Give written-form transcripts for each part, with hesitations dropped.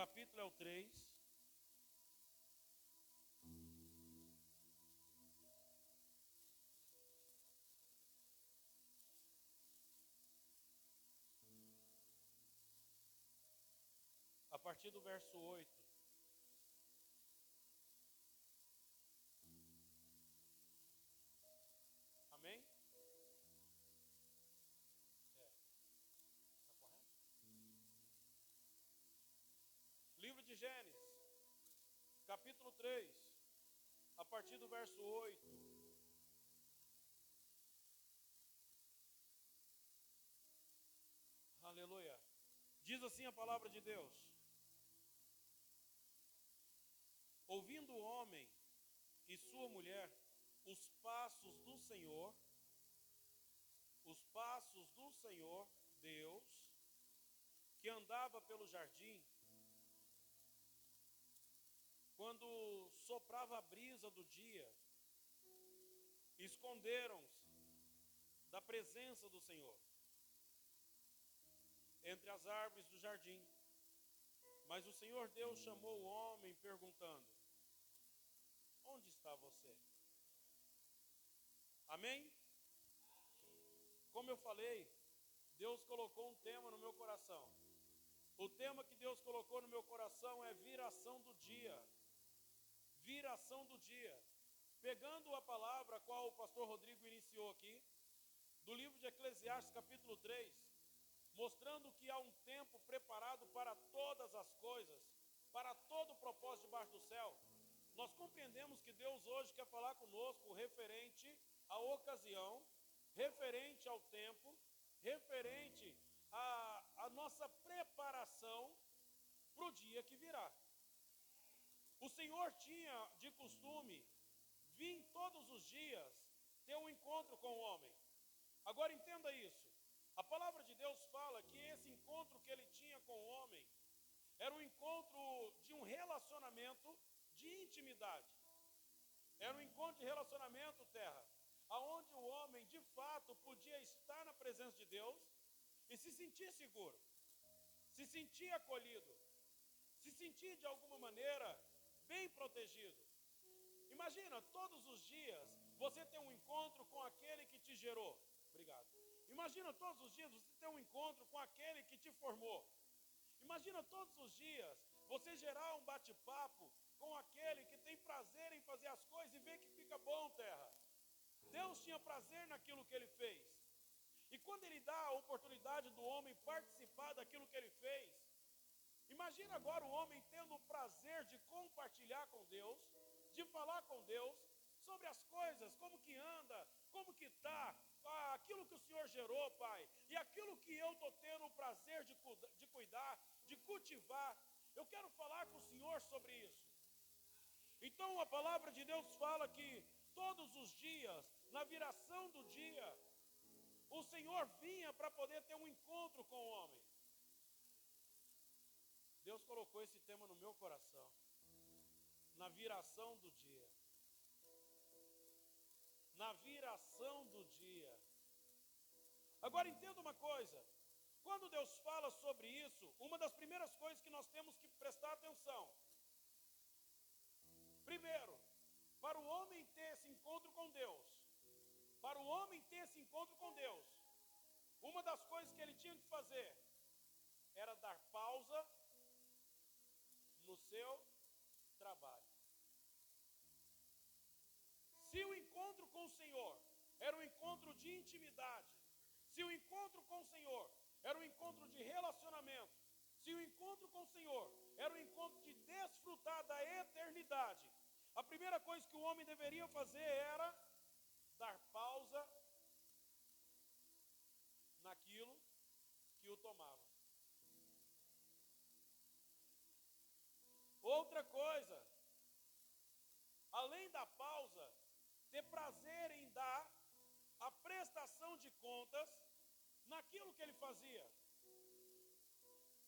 capítulo é o 3. A partir do verso 8. Amém? Está correto? Livro de Gênesis, capítulo 3, a partir do verso 8. Aleluia. Diz assim a palavra de Deus: ouvindo o homem e sua mulher os passos do Senhor Deus, que andava pelo jardim, quando soprava a brisa do dia, esconderam-se da presença do Senhor entre as árvores do jardim. Mas o Senhor Deus chamou o homem, perguntando: onde está você? Amém? Como eu falei, Deus colocou um tema no meu coração. O tema que Deus colocou no meu coração é viração do dia. Viração do dia. Pegando a palavra a qual o pastor Rodrigo iniciou aqui, do livro de Eclesiastes, capítulo 3, mostrando que há um tempo preparado para todas as coisas, para todo o propósito debaixo do céu. Nós compreendemos que Deus hoje quer falar conosco referente à ocasião, referente ao tempo, referente à nossa preparação para o dia que virá. O Senhor tinha de costume vir todos os dias ter um encontro com o homem. Agora entenda isso. A palavra de Deus fala que esse encontro que ele tinha com o homem era um encontro de um relacionamento de intimidade. Era um encontro de relacionamento, terra, aonde o homem de fato podia estar na presença de Deus e se sentir seguro, se sentir acolhido, se sentir de alguma maneira bem protegido. Imagina, todos os dias você tem um encontro com aquele que te gerou. Obrigado. Imagina todos os dias você ter um encontro com aquele que te formou. Imagina todos os dias você gerar um bate-papo com aquele que tem prazer em fazer as coisas e ver que fica bom, terra. Deus tinha prazer naquilo que ele fez. E quando ele dá a oportunidade do homem participar daquilo que ele fez, imagina agora o homem tendo o prazer de compartilhar com Deus, de falar com Deus sobre as coisas, como que anda, como que está, aquilo que o Senhor gerou, Pai, e aquilo que eu estou tendo o prazer de cuidar, de cultivar. Eu quero falar com o Senhor sobre isso. Então a palavra de Deus fala que todos os dias, na viração do dia, o Senhor vinha para poder ter um encontro com o homem. Deus colocou esse tema no meu coração, na viração do dia. Na viração do dia. Agora entenda uma coisa, quando Deus fala sobre isso, uma das primeiras coisas que nós temos que prestar atenção, primeiro, para o homem ter esse encontro com Deus, uma das coisas que ele tinha que fazer era dar pausa no seu trabalho. Se o encontro com o Senhor era um encontro de intimidade, se o encontro com o Senhor era um encontro de relacionamento, se o encontro com o Senhor era um encontro de desfrutar da eternidade, a primeira coisa que o homem deveria fazer era dar pausa naquilo que o tomava. Outra coisa, além da pausa, ter prazer em dar a prestação de contas naquilo que ele fazia.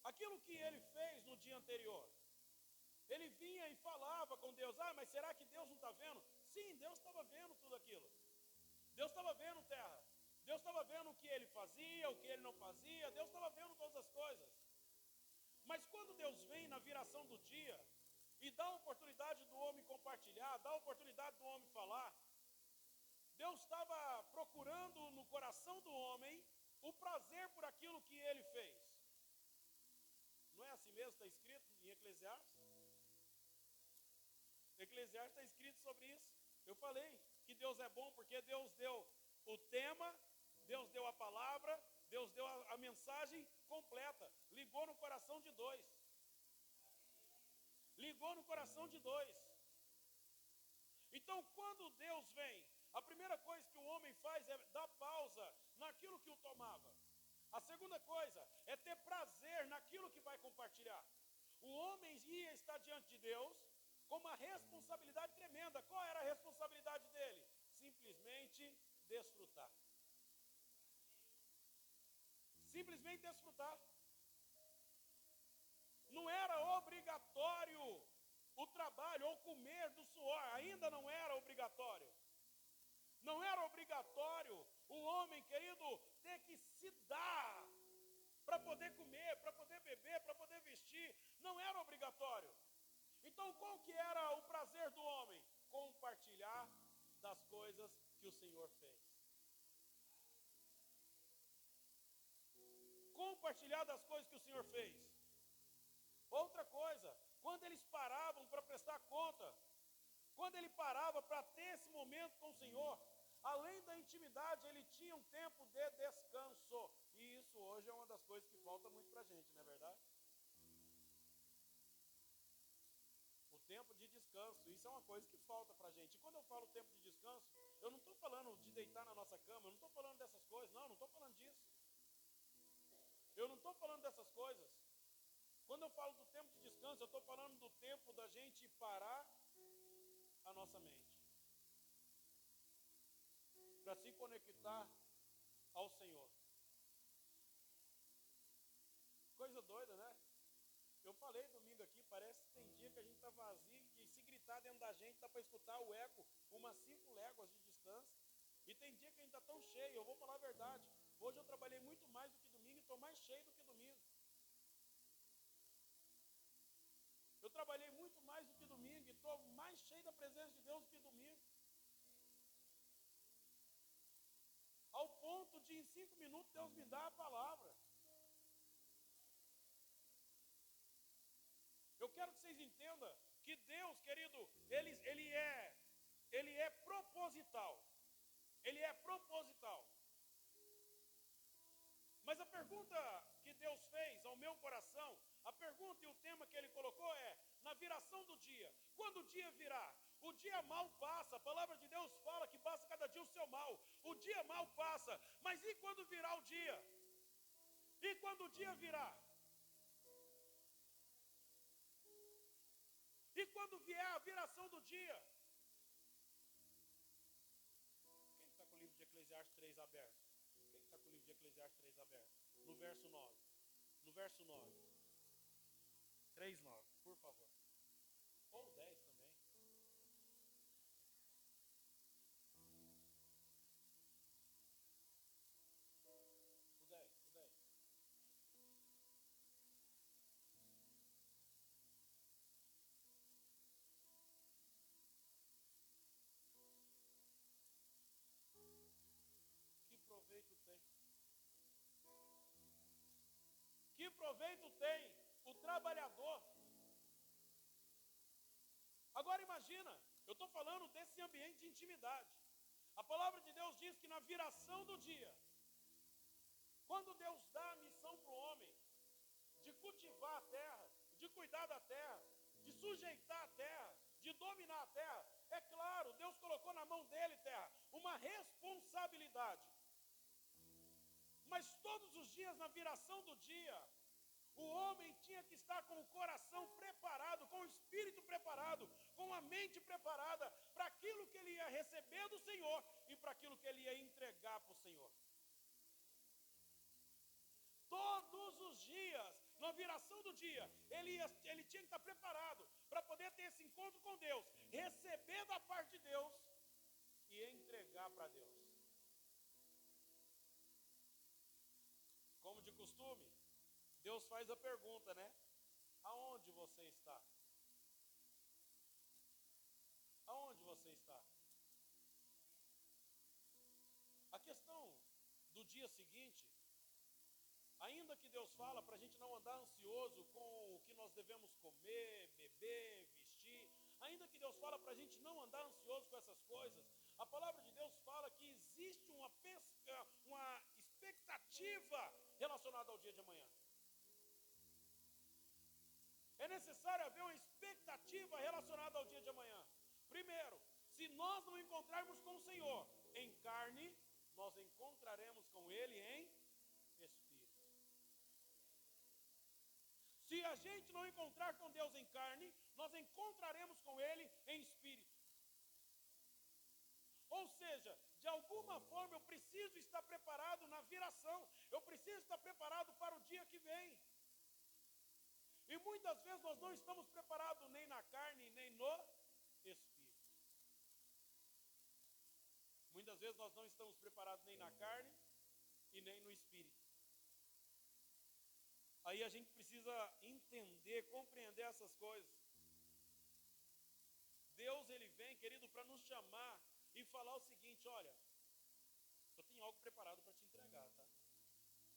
Aquilo que ele fez no dia anterior. Ele vinha e falava com Deus: mas será que Deus não está vendo? Sim, Deus estava vendo tudo aquilo. Deus estava vendo, terra. Deus estava vendo o que ele fazia, o que ele não fazia. Deus estava vendo todas as coisas. Mas quando Deus vem na viração do dia e dá a oportunidade do homem compartilhar, dá a oportunidade do homem falar, Deus estava procurando no coração do homem o prazer por aquilo que ele fez. Não é assim mesmo? Está escrito em Eclesiastes? Eclesiastes está escrito sobre isso. Eu falei que Deus é bom porque Deus deu o tema, Deus deu a palavra, Deus deu a mensagem completa. Ligou no coração de dois. Ligou no coração de dois. Então, quando Deus vem, a primeira coisa que o homem faz é dar pausa naquilo que o tomava. A segunda coisa é ter prazer naquilo que vai compartilhar. O homem ia estar diante de Deus com uma responsabilidade tremenda. Qual era a responsabilidade dele? Simplesmente desfrutar. Simplesmente desfrutar. Não era obrigatório o trabalho ou comer do suor, ainda não era obrigatório. Não era obrigatório o homem, querido, ter que se dar para poder comer, para poder beber, para poder vestir. Não era obrigatório. Então, qual que era o prazer do homem? Compartilhar das coisas que o Senhor fez. Compartilhar das coisas que o Senhor fez. Outra coisa, quando eles paravam para prestar conta, quando ele parava para ter esse momento com o Senhor, além da intimidade, ele tinha um tempo de descanso. E isso hoje é uma das coisas que falta muito para a gente, não é verdade? O tempo de descanso, isso é uma coisa que falta para a gente. E quando eu falo tempo de descanso, eu não estou falando de deitar na nossa cama, eu não estou falando dessas coisas, não estou falando disso. Eu não estou falando dessas coisas. Quando eu falo do tempo de descanso, eu estou falando do tempo da gente parar a nossa mente para se conectar ao Senhor. Coisa doida, né? Eu falei domingo aqui, parece que tem dia que a gente está vazio, que se gritar dentro da gente dá para escutar o eco umas 5 léguas de distância. E tem dia que a gente está tão cheio, eu vou falar a verdade. Hoje eu trabalhei muito mais do que domingo e estou mais cheio do que domingo. Eu trabalhei muito mais do que domingo e estou mais cheio da presença de Deus do que domingo. Ao ponto de em 5 minutos Deus me dá a palavra. Eu quero que vocês entendam que Deus, querido, ele é proposital. Ele é proposital. Mas a pergunta que Deus fez ao meu coração, a pergunta e o tema que ele colocou é, na viração do dia, quando o dia virá? O dia mal passa, a palavra de Deus fala que passa cada dia o seu mal. O dia mal passa, mas e quando virá o dia? E quando o dia virá? E quando vier a viração do dia? Quem está com o livro de Eclesiastes 3 aberto? Quem está com o livro de Eclesiastes 3 aberto? No verso 9. No verso 9. 3:9, por favor. Ou 10 também. O 10, o 10. Que proveito tem? Que proveito tem o trabalhador? Agora imagina, eu estou falando desse ambiente de intimidade. A palavra de Deus diz que na viração do dia, quando Deus dá a missão para o homem de cultivar a terra, de cuidar da terra, de sujeitar a terra, de dominar a terra, é claro, Deus colocou na mão dele, terra, uma responsabilidade. Mas todos os dias, na viração do dia, o homem tinha que estar com o coração preparado, com o espírito preparado, com a mente preparada para aquilo que ele ia receber do Senhor e para aquilo que ele ia entregar para o Senhor. Todos os dias, na viração do dia, ele tinha que estar preparado para poder ter esse encontro com Deus, receber da parte de Deus e entregar para Deus. Como de costume, Deus faz a pergunta, né? Aonde você está? Aonde você está? A questão do dia seguinte, ainda que Deus fala para a gente não andar ansioso com o que nós devemos comer, beber, vestir, ainda que Deus fala para a gente não andar ansioso com essas coisas, a palavra de Deus fala que existe uma expectativa relacionada ao dia de amanhã. É necessário haver uma expectativa relacionada ao dia de amanhã. Primeiro, se nós não encontrarmos com o Senhor em carne, nós encontraremos com Ele em espírito. Se a gente não encontrar com Deus em carne, nós encontraremos com Ele em espírito. Ou seja, de alguma forma eu preciso estar preparado na viração, eu preciso estar preparado para o dia que vem. E muitas vezes nós não estamos preparados nem na carne, nem no espírito. Muitas vezes nós não estamos preparados nem na carne e nem no espírito. Aí a gente precisa entender, compreender essas coisas. Deus, Ele vem, querido, para nos chamar e falar o seguinte: olha, eu tenho algo preparado para te entregar, tá?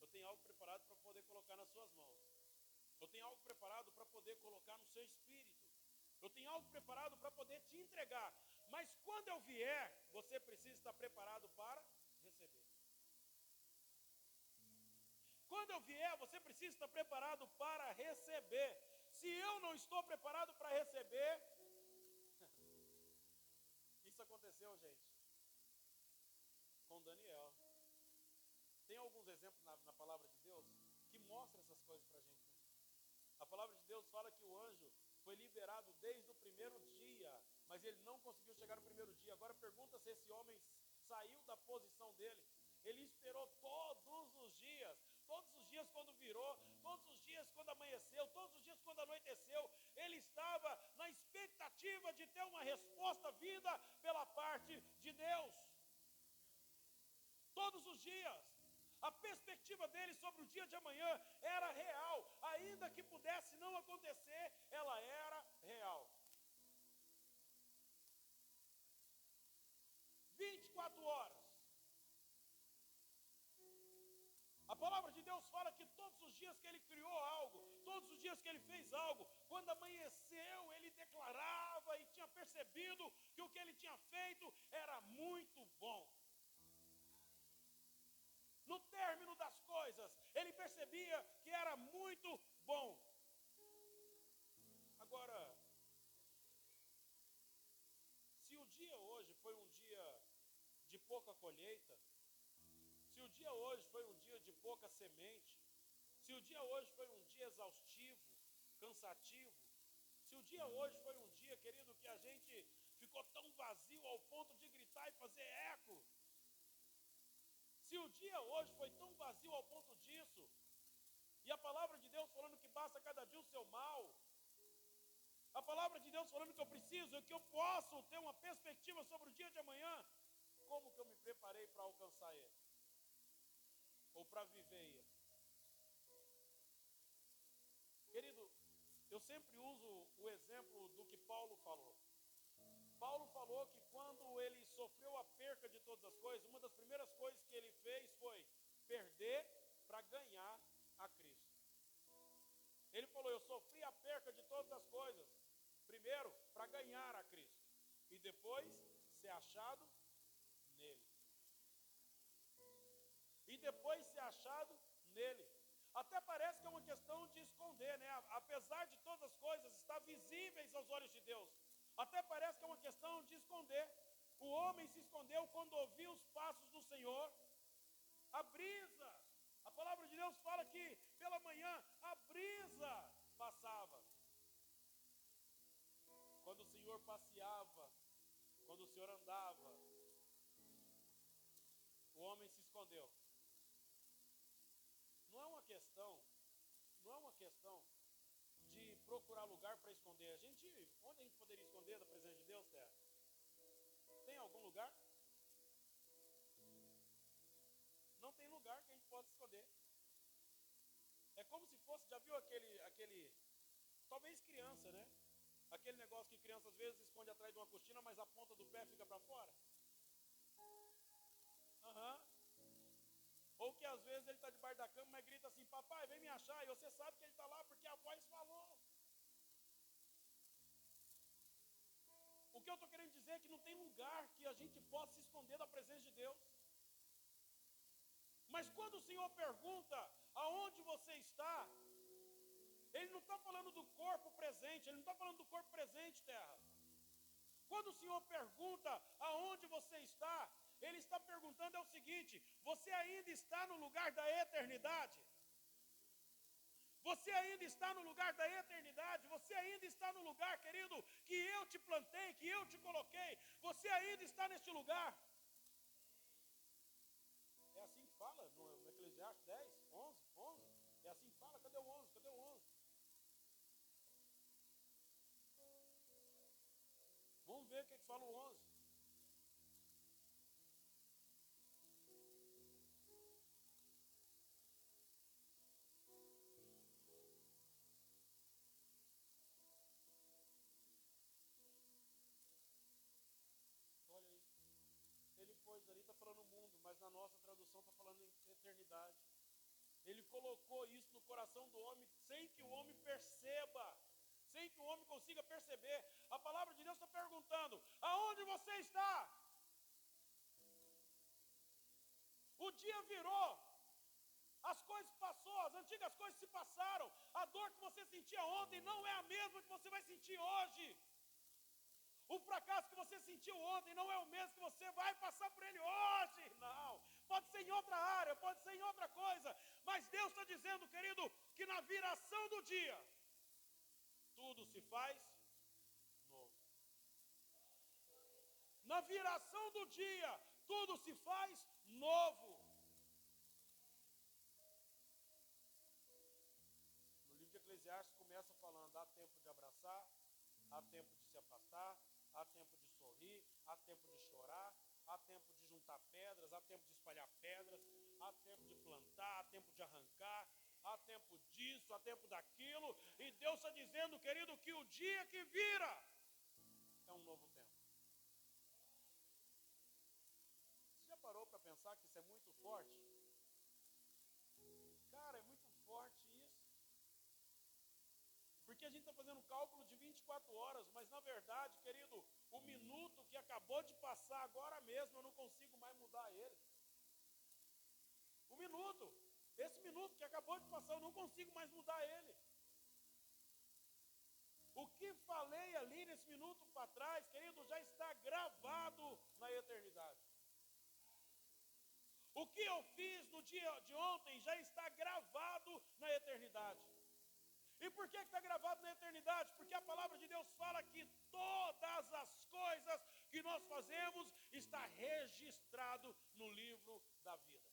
Eu tenho algo preparado para poder colocar nas suas mãos. Eu tenho algo preparado para poder colocar no seu espírito. Eu tenho algo preparado para poder te entregar. Mas quando eu vier, você precisa estar preparado para receber. Quando eu vier, você precisa estar preparado para receber. Se eu não estou preparado para receber, isso aconteceu, gente, com Daniel. Tem alguns exemplos na palavra de Deus que mostram essas coisas para a gente, né? A palavra de Deus fala que o anjo foi liberado desde o primeiro dia, mas ele não conseguiu chegar no primeiro dia. Agora pergunta se esse homem saiu da posição dele. Ele esperou todos os dias quando virou, todos os dias quando amanheceu, todos os dias quando anoiteceu. Ele estava na expectativa de ter uma resposta vinda pela parte de Deus. Todos os dias. A perspectiva dele sobre o dia de amanhã era real. Ainda que pudesse não acontecer, ela era real. 24 horas. A palavra de Deus fala que todos os dias que ele criou algo, todos os dias que ele fez algo, quando amanheceu, ele declarava e tinha percebido que o que ele tinha feito era muito bom. No término das coisas, ele percebia que era muito bom. Agora, se o dia hoje foi um dia de pouca colheita, se o dia hoje foi um dia de pouca semente, se o dia hoje foi um dia exaustivo, cansativo, se o dia hoje foi um dia, querido, que a gente ficou tão vazio ao ponto de gritar e fazer eco, se o dia hoje foi tão vazio ao ponto disso, e a palavra de Deus falando que basta cada dia o seu mal, a palavra de Deus falando que eu preciso, que eu posso ter uma perspectiva sobre o dia de amanhã, como que eu me preparei para alcançar ele? Ou para viver ele? Querido, eu sempre uso o exemplo do que Paulo falou. Paulo falou que quando ele sofreu a perca de todas as coisas, uma das primeiras coisas que ele fez foi perder para ganhar a Cristo. Ele falou: eu sofri a perca de todas as coisas, primeiro para ganhar a Cristo, e depois ser achado nele. E depois ser achado nele. Até parece que é uma questão de esconder, né? Apesar de todas as coisas estar visíveis aos olhos de Deus, até parece que é uma questão de esconder. O homem se escondeu quando ouviu os passos do Senhor. A brisa, a palavra de Deus fala que pela manhã a brisa passava. Quando o Senhor passeava, quando o Senhor andava, o homem se escondeu. Não é uma questão de procurar lugar para esconder. Onde a gente poderia esconder da presença de Deus, Terra? Tem algum lugar? Não tem lugar que a gente possa esconder. É como se fosse, já viu aquele Talvez criança, né? Aquele negócio que criança às vezes esconde atrás de uma cortina, mas a ponta do pé fica para fora. Aham. Ou que às vezes ele está debaixo da cama, mas grita assim, papai, vem me achar. E você sabe que ele está lá porque a voz falou. O que eu estou querendo dizer é que não tem lugar que a gente possa se esconder da presença de Deus. Mas quando o Senhor pergunta aonde você está, Ele não está falando do corpo presente, Ele não está falando do corpo presente, terra. Quando o Senhor pergunta aonde você está, Ele está perguntando é o seguinte: você ainda está no lugar da eternidade? Você ainda está no lugar da eternidade? Você ainda está no lugar, querido, que eu te plantei, que eu te coloquei? Você ainda está neste lugar? É assim que fala no Eclesiastes 10, 11. É assim que fala, cadê o 11? Cadê o 11? Vamos ver o que fala o 11. Olha aí. Ele pôs ali, está falando mundo, mas na nossa tradução está falando em eternidade. Ele colocou isso no coração do homem sem que o homem perceba, sem que o homem consiga perceber. A palavra de Deus está perguntando: aonde você está? O dia virou, as coisas passou, as antigas coisas se passaram. A dor que você sentia ontem não é a mesma que você vai sentir hoje. O fracasso que você sentiu ontem não é o mesmo que você vai passar por ele hoje. Não, pode ser em outra área, pode ser em outra coisa. Mas Deus está dizendo, querido, que na viração do dia, tudo se faz novo. Na viração do dia, tudo se faz novo. No livro de Eclesiastes começa falando: há tempo de abraçar, há tempo de se afastar, há tempo de sorrir, há tempo de chorar, há tempo de juntar pedras, há tempo de espalhar pedras, há tempo de plantar, há tempo de arrancar, há tempo disso, há tempo daquilo. E Deus está dizendo, querido, que o dia que vira é um novo tempo. Você já parou para pensar que isso é muito forte? Cara, é muito forte isso. Porque a gente está fazendo cálculo de 24 horas, mas na verdade, querido, o minuto que acabou de passar agora mesmo, eu não consigo mais mudar ele. O minuto, esse minuto que acabou de passar, eu não consigo mais mudar ele. O que falei ali nesse minuto para trás, querido, já está gravado na eternidade. O que eu fiz no dia de ontem já está gravado na eternidade. E por que está gravado na eternidade? Porque a palavra de Deus fala que todas as coisas que nós fazemos está registrado no livro da vida.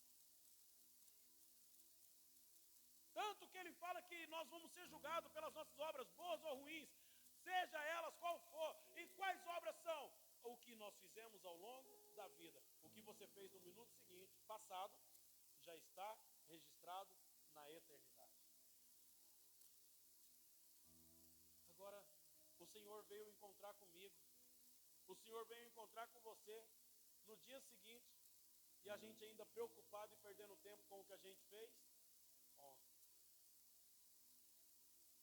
Tanto que ele fala que nós vamos ser julgados pelas nossas obras, boas ou ruins, seja elas qual for. E quais obras são? O que nós fizemos ao longo da vida. O que você fez no minuto seguinte, passado, já está registrado na eternidade. Agora, o Senhor veio encontrar comigo, o Senhor veio encontrar com você no dia seguinte, e a gente ainda preocupado e perdendo tempo com o que a gente fez ontem.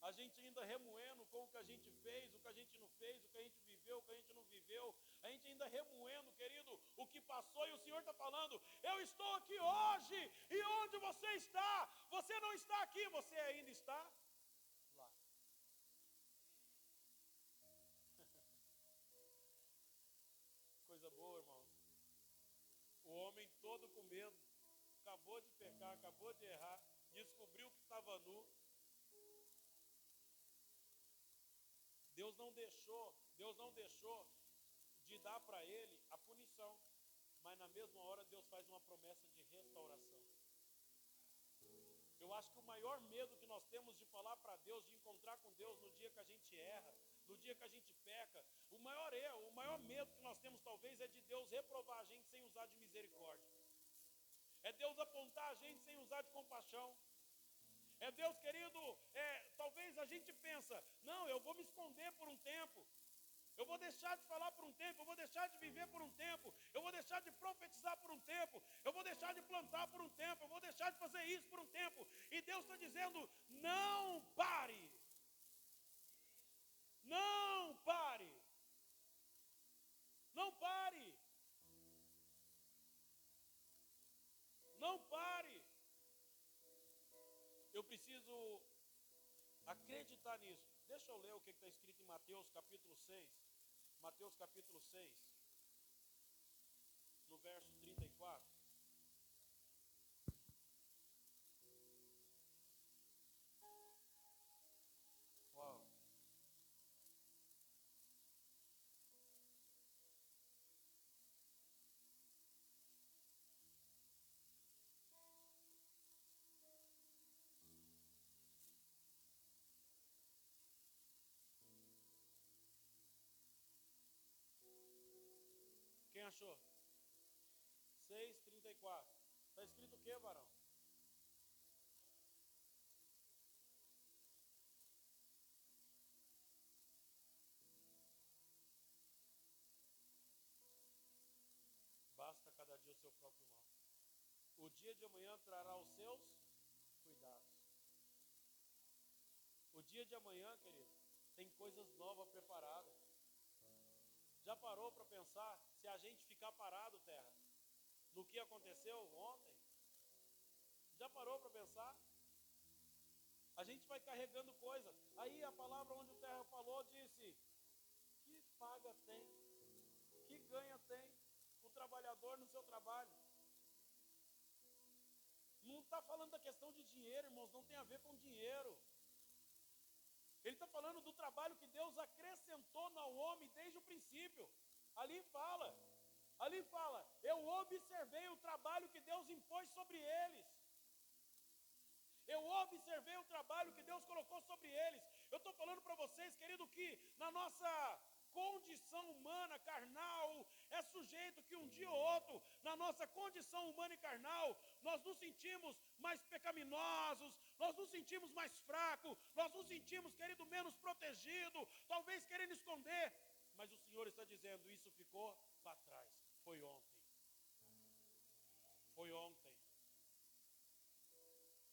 A gente ainda remoendo com o que a gente fez, o que a gente não fez, o que a gente viveu, o que a gente não viveu. A gente ainda remoendo, querido, o que passou, e o Senhor está falando: eu estou aqui hoje, e onde você está? Você não está aqui, você ainda está lá. Coisa boa, irmãos. O homem todo com medo, acabou de pecar, acabou de errar, descobriu que estava nu. Deus não deixou de dar para ele a punição, mas na mesma hora Deus faz uma promessa de restauração. Eu acho que o maior medo que nós temos de falar para Deus, de encontrar com Deus no dia que a gente erra, no dia que a gente peca, o maior erro, o maior medo que nós temos talvez é de Deus reprovar a gente sem usar de misericórdia. É Deus apontar a gente sem usar de compaixão. É Deus, querido, talvez a gente pensa, vou me esconder por um tempo. Eu vou deixar de falar por um tempo, eu vou deixar de viver por um tempo, eu vou deixar de profetizar por um tempo, eu vou deixar de plantar por um tempo, eu vou deixar de fazer isso por um tempo. E Deus está dizendo, não pare. Não pare. Não pare. Não pare. Eu preciso acreditar nisso. Deixa eu ler o que está escrito em Mateus capítulo 6. Mateus capítulo 6, no verso 34. Uau. Quem achou? 6:34. Está escrito o que, varão? Basta cada dia o seu próprio mal. O dia de amanhã trará os seus cuidados. O dia de amanhã, querido, tem coisas novas preparadas. Já parou para pensar se a gente ficar parado, terra, no que aconteceu ontem? Já parou para pensar? A gente vai carregando coisa. Aí a palavra onde o terra falou disse: que paga tem? Que ganha tem o trabalhador no seu trabalho? Não está falando da questão de dinheiro, irmãos, não tem a ver com dinheiro. Ele está falando do trabalho que Deus acrescentou no homem desde o princípio. Ali fala, eu observei o trabalho que Deus impôs sobre eles. Eu observei o trabalho que Deus colocou sobre eles. Eu estou falando para vocês, querido, que na nossa condição humana, carnal, é sujeito que um dia ou outro, na nossa condição humana e carnal, nós nos sentimos mais pecaminosos, nós nos sentimos mais fracos, nós nos sentimos, querido, menos protegidos, talvez querendo esconder, mas o Senhor está dizendo, isso ficou para trás, foi ontem. Foi ontem.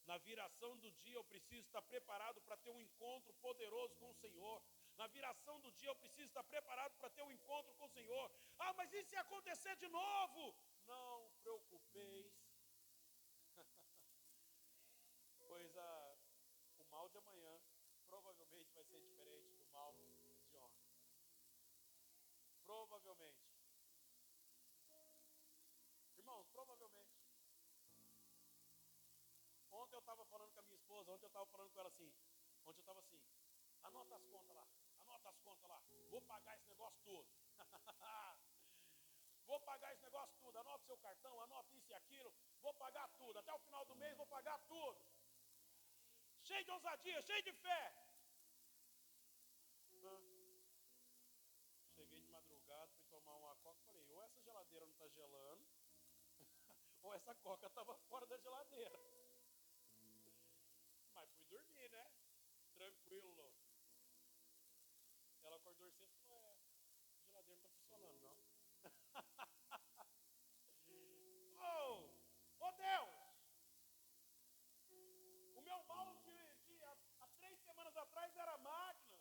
Na viração do dia eu preciso estar preparado para ter um encontro poderoso com o Senhor. Na viração do dia eu preciso estar preparado para ter um encontro com o Senhor. Ah, mas e se acontecer de novo? Não preocupeis. Pois o mal de amanhã provavelmente vai ser diferente do mal de ontem. Provavelmente. Irmãos, provavelmente. Ontem eu estava falando com a minha esposa, ontem eu estava falando com ela assim, anota as contas lá, vou pagar esse negócio tudo. Vou pagar esse negócio tudo, anota o seu cartão, anota isso e aquilo, vou pagar tudo, até o final do mês vou pagar tudo. Cheio de ousadia, cheio de fé. Cheguei de madrugada, fui tomar uma coca, falei, ou essa geladeira não está gelando, ou essa coca estava fora da geladeira. Mas fui dormir, né? Tranquilo. Ela acordou cedo e falou, a geladeira não está funcionando, não. Oh Deus! O meu mal há 3 semanas atrás era a máquina.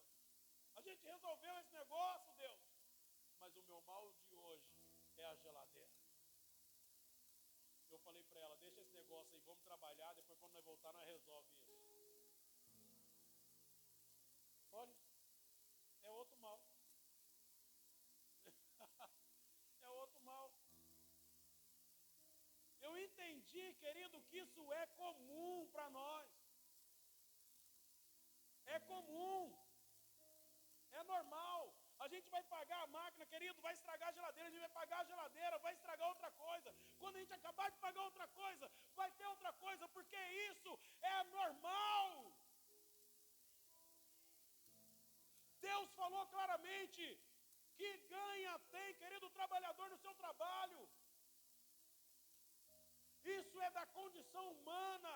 A gente resolveu esse negócio, Deus. Mas o meu mal de hoje é a geladeira. Eu falei para ela, deixa esse negócio aí, vamos trabalhar, depois quando nós voltar nós resolve isso. Olha, é outro mal. É outro mal. Eu entendi, querido, que isso é comum para nós. É comum. É normal. A gente vai pagar a máquina, querido, vai estragar a geladeira, a gente vai pagar a geladeira, vai estragar outra coisa. Quando a gente acabar de pagar outra coisa, vai ter outra coisa, porque isso é normal. Deus falou claramente que ganha tem, querido, o trabalhador no seu trabalho. Isso é da condição humana.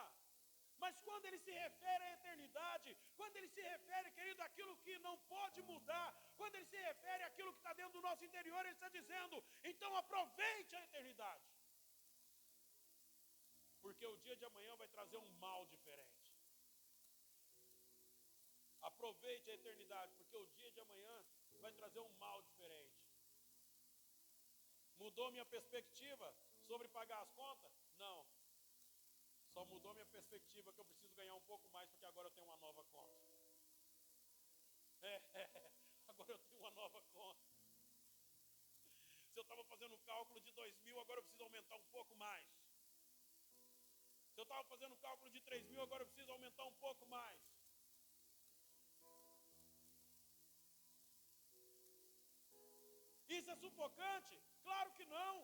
Mas quando ele se refere à eternidade, quando ele se refere, querido, àquilo que não pode quando ele se refere àquilo que está dentro do nosso interior, ele está dizendo, então aproveite a eternidade. Porque o dia de amanhã vai trazer um mal diferente. Aproveite a eternidade, porque o dia de amanhã vai trazer um mal diferente. Mudou minha perspectiva sobre pagar as contas? Não. Só mudou minha perspectiva que eu preciso ganhar um pouco mais, porque agora eu tenho uma nova conta. Agora eu tenho uma nova conta. Se eu estava fazendo um cálculo de 2.000, agora eu preciso aumentar um pouco mais. Se eu estava fazendo um cálculo de 3.000, agora eu preciso aumentar um pouco mais. Isso é sufocante? Claro que não.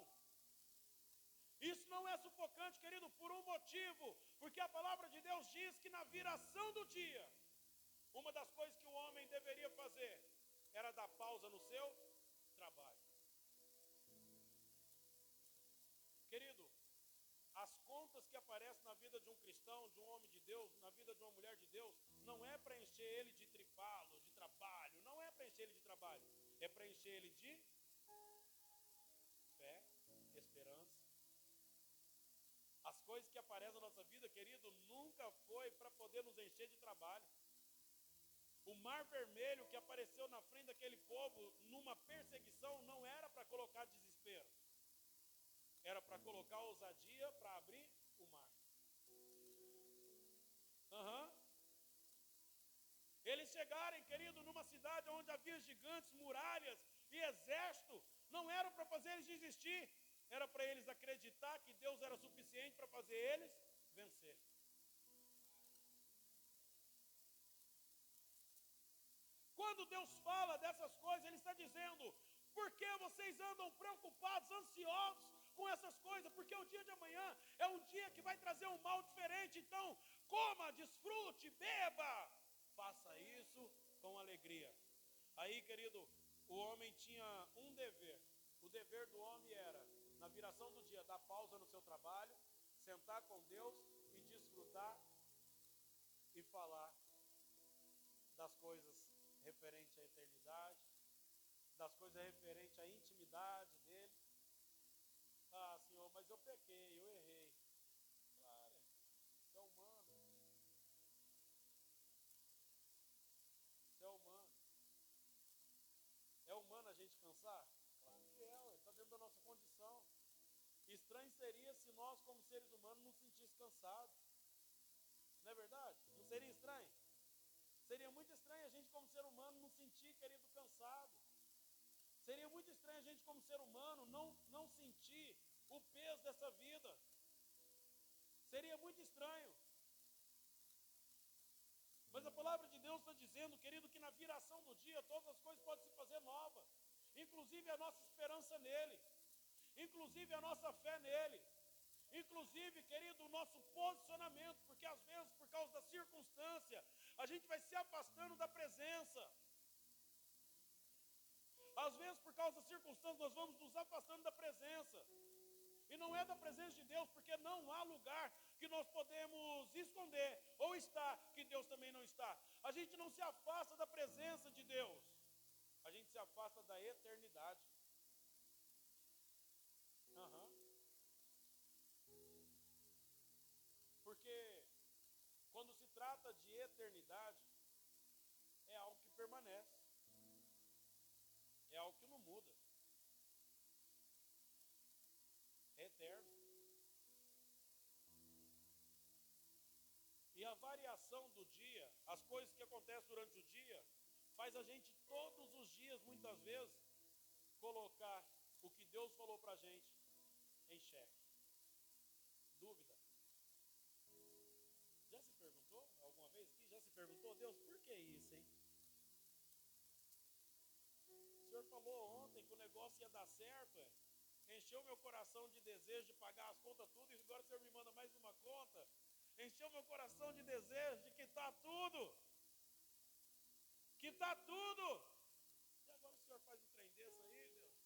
Isso não é sufocante, querido, por um motivo. Porque a palavra de Deus diz que na viração do dia, uma das coisas que o homem deveria fazer era dar pausa no seu trabalho. Querido, as contas que aparecem na vida de um cristão, de um homem de Deus, na vida de uma mulher de Deus, não é para encher ele de tripalo, de trabalho, não é para encher ele de trabalho, é para encher ele de fé, esperança. As coisas que aparecem na nossa vida, querido, nunca foi para poder nos encher de trabalho. O mar vermelho que apareceu na frente daquele povo numa perseguição não era para colocar desespero. Era para colocar ousadia para abrir o mar. Eles chegarem, querido, numa cidade onde havia gigantes, muralhas e exército, não era para fazer eles desistir. Era para eles acreditar que Deus era suficiente para fazer eles vencer. Quando Deus fala dessas coisas, Ele está dizendo, por que vocês andam preocupados, ansiosos com essas coisas? Porque o dia de amanhã é um dia que vai trazer um mal diferente. Então, coma, desfrute, beba, faça isso com alegria. Aí, querido, o homem tinha um dever. O dever do homem era, na viração do dia, dar pausa no seu trabalho, sentar com Deus e desfrutar e falar das coisas referentes à eternidade, das coisas referentes à intimidade dele. Ah, Senhor, mas eu pequei, eu errei. Claro, você é humano. Você é humano. É humano a gente cansar? Claro que é, está dentro da nossa condição. Estranho seria se nós, como seres humanos, nos sentissemos cansados. Não é verdade? Não seria estranho? Seria muito estranho a gente, como ser humano, não sentir, querido, cansado. Seria muito estranho a gente, como ser humano, não sentir o peso dessa vida. Seria muito estranho. Mas a palavra de Deus está dizendo, querido, que na viração do dia todas as coisas podem se fazer novas. Inclusive a nossa esperança nele. Inclusive a nossa fé nele. Inclusive, querido, o nosso posicionamento. Porque às vezes, por causa da circunstância, a gente vai se afastando da presença. Às vezes, por causa das circunstâncias, nós vamos nos afastando da presença. E não é da presença de Deus, porque não há lugar que nós podemos esconder ou estar, que Deus também não está. A gente não se afasta da presença de Deus. A gente se afasta da eternidade. Porque quando se trata de eternidade, é algo que permanece. É algo que não muda. É eterno. E a variação do dia, as coisas que acontecem durante o dia, faz a gente todos os dias, muitas vezes, colocar o que Deus falou para a gente em xeque. Dúvida. Já se perguntou alguma vez aqui? Já se perguntou, Deus, por que isso, hein? O Senhor falou ontem que o negócio ia dar certo, encheu meu coração de desejo de pagar as contas tudo, e agora o Senhor me manda mais uma conta. Encheu meu coração de desejo de quitar tudo. Quitar tudo. E agora o Senhor faz um trem desse aí, Deus?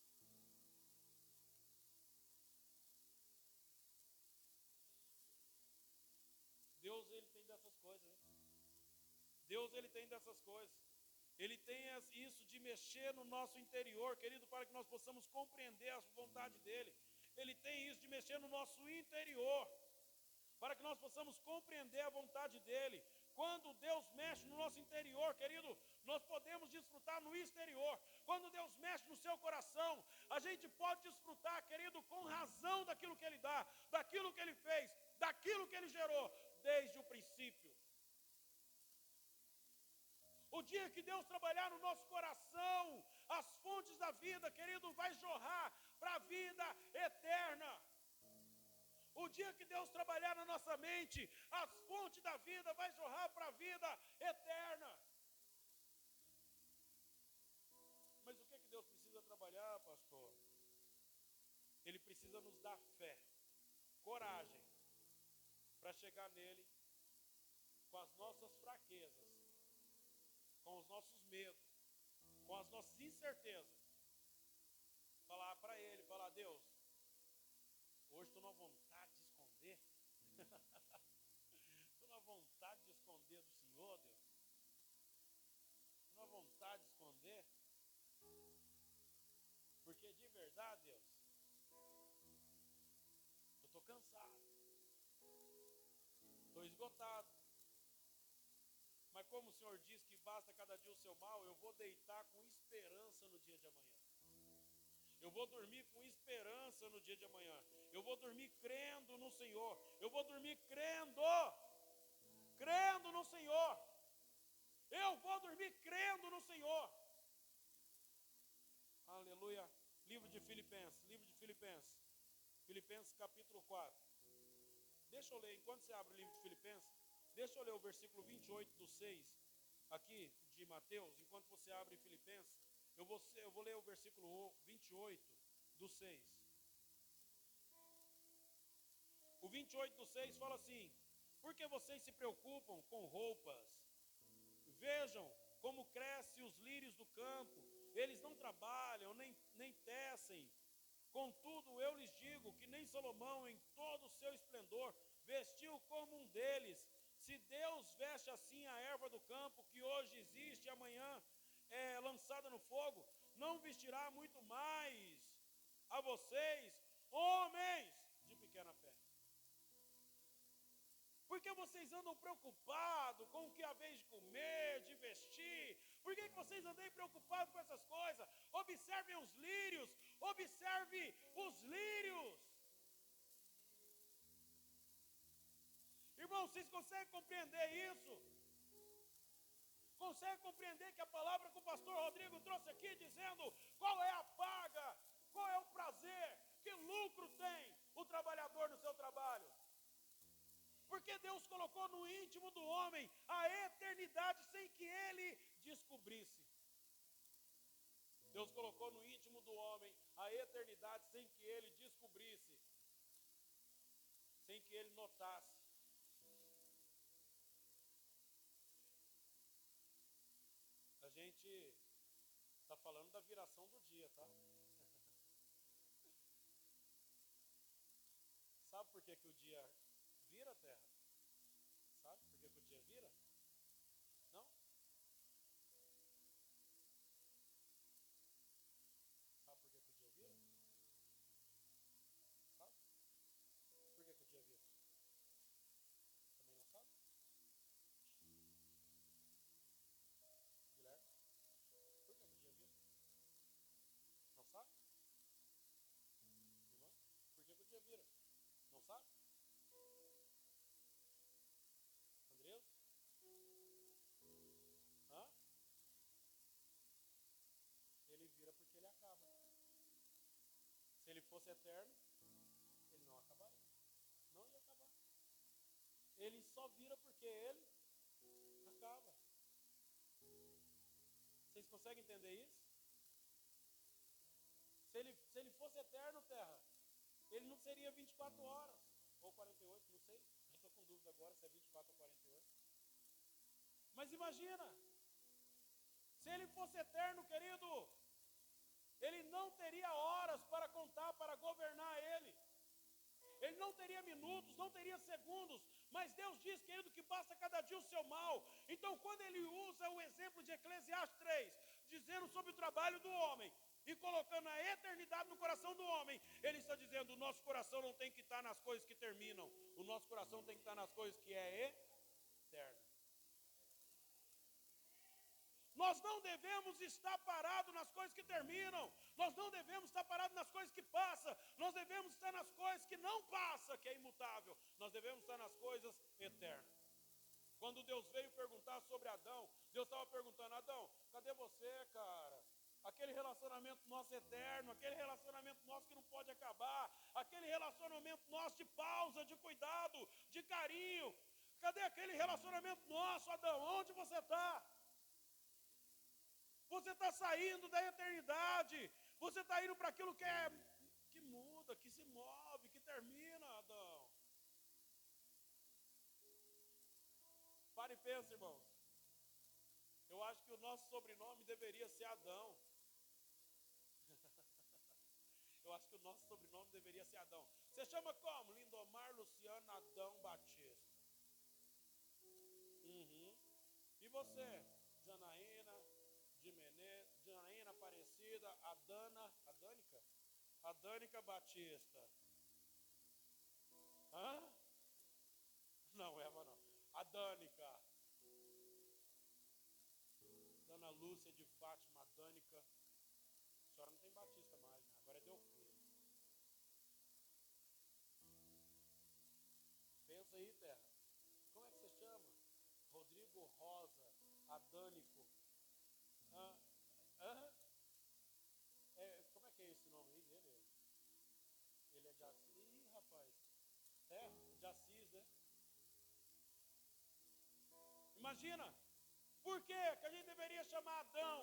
Deus, Ele tem dessas coisas, né? Deus, Ele tem dessas coisas. Ele tem isso de mexer no nosso interior, querido, para que nós possamos compreender a vontade dele. Ele tem isso de mexer no nosso interior, para que nós possamos compreender a vontade dele. Quando Deus mexe no nosso interior, querido, nós podemos desfrutar no exterior. Quando Deus mexe no seu coração, a gente pode desfrutar, querido, com razão daquilo que ele dá, daquilo que ele fez, daquilo que ele gerou, desde o princípio. O dia que Deus trabalhar no nosso coração, as fontes da vida, querido, vai jorrar para a vida eterna. O dia que Deus trabalhar na nossa mente, as fontes da vida vai jorrar para a vida eterna. Mas o que Deus precisa trabalhar, pastor? Ele precisa nos dar fé, coragem, para chegar nele com as nossas fraquezas, com os nossos medos, com as nossas incertezas. Falar para ele, falar: Deus, hoje estou na vontade de esconder. Estou na vontade de esconder do Senhor, Deus. Estou na vontade de esconder. Porque de verdade, Deus, eu estou cansado. Estou esgotado. Mas como o Senhor diz que basta cada dia o seu mal, eu vou deitar com esperança no dia de amanhã. Eu vou dormir com esperança no dia de amanhã. Eu vou dormir crendo no Senhor. Eu vou dormir crendo no Senhor. Eu vou dormir crendo no Senhor. Aleluia. Livro de Filipenses. Filipenses capítulo 4. Deixa eu ler, enquanto você abre o livro de Filipenses, deixa eu ler o versículo 28 do 6, aqui de Mateus, enquanto você abre Filipenses. Eu vou ler o versículo 28 do 6. O 28 do 6 fala assim: porque vocês se preocupam com roupas? Vejam como crescem os lírios do campo. Eles não trabalham, nem tecem. Contudo, eu lhes digo que nem Salomão, em todo o seu esplendor, vestiu como um deles. Se Deus veste assim a erva do campo, que hoje existe e amanhã é lançada no fogo, não vestirá muito mais a vocês, homens de pequena fé. Por que vocês andam preocupados com o que há vez de comer, de vestir? Por que vocês andam preocupados com essas coisas? Observem os lírios, observe os lírios. Irmão, vocês conseguem compreender isso? Consegue compreender que a palavra que o pastor Rodrigo trouxe aqui, dizendo qual é a paga, qual é o prazer, que lucro tem o trabalhador no seu trabalho? Porque Deus colocou no íntimo do homem a eternidade sem que ele descobrisse. Deus colocou no íntimo do homem a eternidade sem que ele descobrisse, sem que ele notasse. A gente está falando da viração do dia, tá? Sabe por que o dia vira, terra? Sabe por que o dia vira? Não? Sabe por que o dia vira? Sabe? Por que o dia vira? Também não sabe? Guilherme? Por que o dia vira? Não sabe? Irmã? Por que o dia vira? Não sabe? Andreu? Hã? Ele vira porque ele acaba. Se ele fosse eterno, ele não acabaria. Não ia acabar. Ele só vira porque ele acaba. Vocês conseguem entender isso? Se ele fosse eterno, terra, ele não seria 24 horas ou 48, não sei. Eu estou com dúvida agora se é 24 ou 48. Mas imagina, se ele fosse eterno, querido, ele não teria horas para contar, para governar ele. Ele não teria minutos, não teria segundos. Mas Deus diz, querido, que basta cada dia o seu mal. Então, quando ele usa o exemplo de de Eclesiastes 3, dizendo sobre o trabalho do homem e colocando a eternidade no coração do homem, ele está dizendo: o nosso coração não tem que estar nas coisas que terminam, o nosso coração tem que estar nas coisas que é eterna. Nós não devemos estar parados nas coisas que terminam. Nós não devemos estar parados nas coisas que passam. Nós devemos estar nas coisas que não passam, que é imutável. Nós devemos estar nas coisas eternas. Quando Deus veio perguntar sobre Adão, Deus estava perguntando: Adão, cadê você, cara? Aquele relacionamento nosso eterno, aquele relacionamento nosso que não pode acabar, aquele relacionamento nosso de pausa, de cuidado, de carinho. Cadê aquele relacionamento nosso, Adão? Onde você está? Você está saindo da eternidade. Você está indo para aquilo que muda, que se move, que termina, Adão. Pare e pense, irmãos. Eu acho que o nosso sobrenome deveria ser Adão. Eu acho que o nosso sobrenome deveria ser Adão. Você chama como? Lindomar Luciano Adão Batista. E você? Janaína de Menezes, Janaína Aparecida, Adânica Batista. Hã? Não, Eva não. Adânica. Dona Lúcia de Fátima, Adânica. A senhora não tem Batista mais, né? Agora é Delfino. Pensa aí, terra. Como é que você chama? Rodrigo Rosa, Adânico. Como é que é esse nome aí dele? Ele é de Assis. Ih, rapaz. De Assis, né? Imagina. Por quê que a gente deveria chamar Adão?